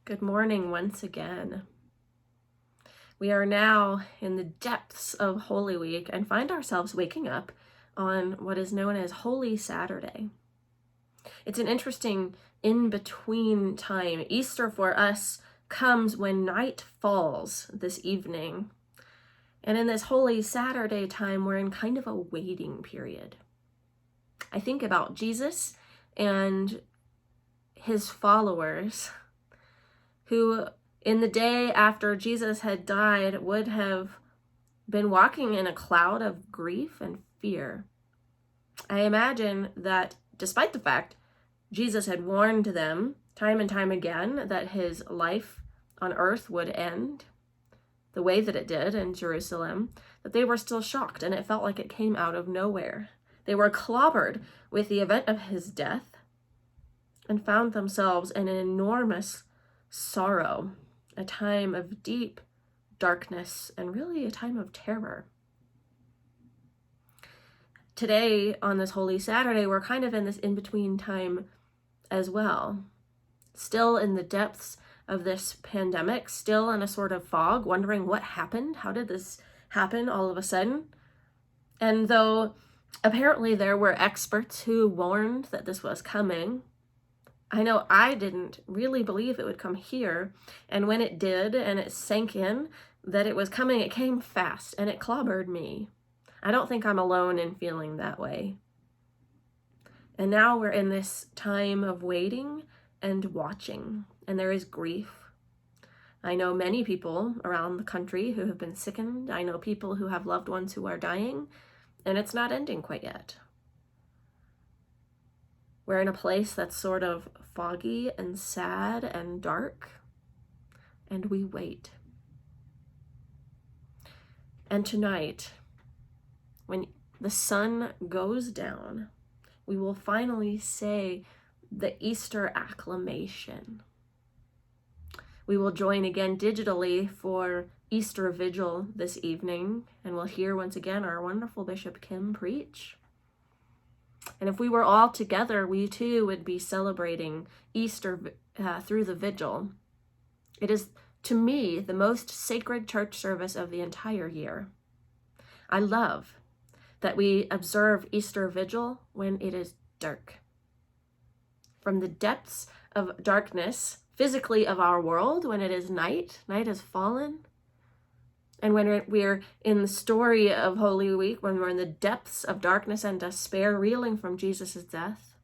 Good morning once again. We are now in the depths of Holy Week and find ourselves waking up on what is known as Holy Saturday. It's an interesting in-between time. Easter for us comes when night falls this evening. And in this Holy Saturday time, we're in kind of a waiting period. I think about Jesus and his followers who in the day after Jesus had died would have been walking in a cloud of grief and fear. I imagine that despite the fact Jesus had warned them time and time again that his life on earth would end the way that it did in Jerusalem, that they were still shocked, and it felt like it came out of nowhere. They were clobbered with the event of his death and found themselves in an enormous sorrow, a time of deep darkness, and really a time of terror. Today, on this Holy Saturday, we're kind of in this in-between time as well. Still in the depths of this pandemic, still in a sort of fog, wondering what happened. How did this happen all of a sudden? And though apparently there were experts who warned that this was coming, I know I didn't really believe it would come here, and when it did and it sank in that it was coming, it came fast and it clobbered me. I don't think I'm alone in feeling that way. And now we're in this time of waiting and watching, and there is grief. I know many people around the country who have been sickened. I know people who have loved ones who are dying, and it's not ending quite yet. We're in a place that's sort of foggy and sad and dark, and we wait. And tonight, when the sun goes down, we will finally say the Easter acclamation. We will join again digitally for Easter Vigil this evening, and we'll hear once again our wonderful Bishop Kim preach. And if we were all together, we too would be celebrating Easter through the vigil. It is, to me, the most sacred church service of the entire year. I love that we observe Easter Vigil when it is dark. From the depths of darkness, physically of our world, when it is night has fallen, and when we're in the story of Holy Week, when we're in the depths of darkness and despair, reeling from Jesus' death,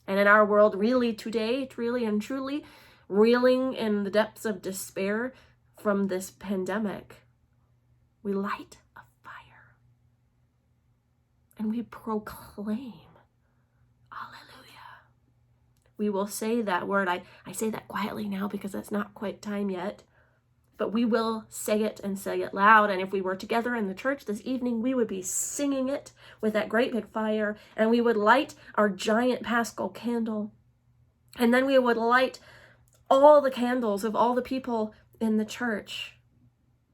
and in our world really today, really and truly, reeling in the depths of despair from this pandemic, we light a fire and we proclaim, Alleluia. We will say that word. I say that quietly now because it's not quite time yet. But we will say it and say it loud. And if we were together in the church this evening, we would be singing it with that great big fire. And we would light our giant Paschal candle. And then we would light all the candles of all the people in the church.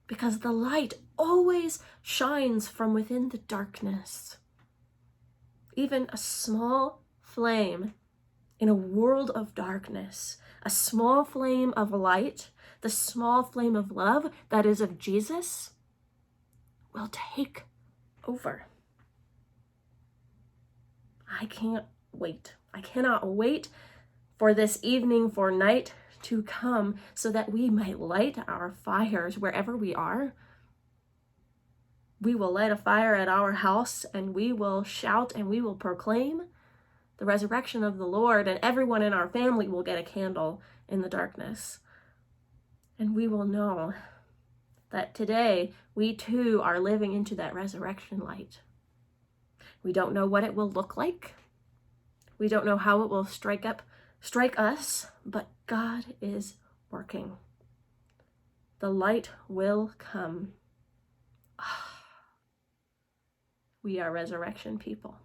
Because the light always shines from within the darkness. Even a small flame in a world of darkness, a small flame of light, the small flame of love that is of Jesus, will take over. I can't wait. I cannot wait for this evening, for night to come, so that we might light our fires wherever we are. We will light a fire at our house, and we will shout and we will proclaim the resurrection of the Lord, and everyone in our family will get a candle in the darkness. And we will know that today we too are living into that resurrection light. We don't know what it will look like. We don't know how it will strike us, but God is working. The light will come. We are resurrection people.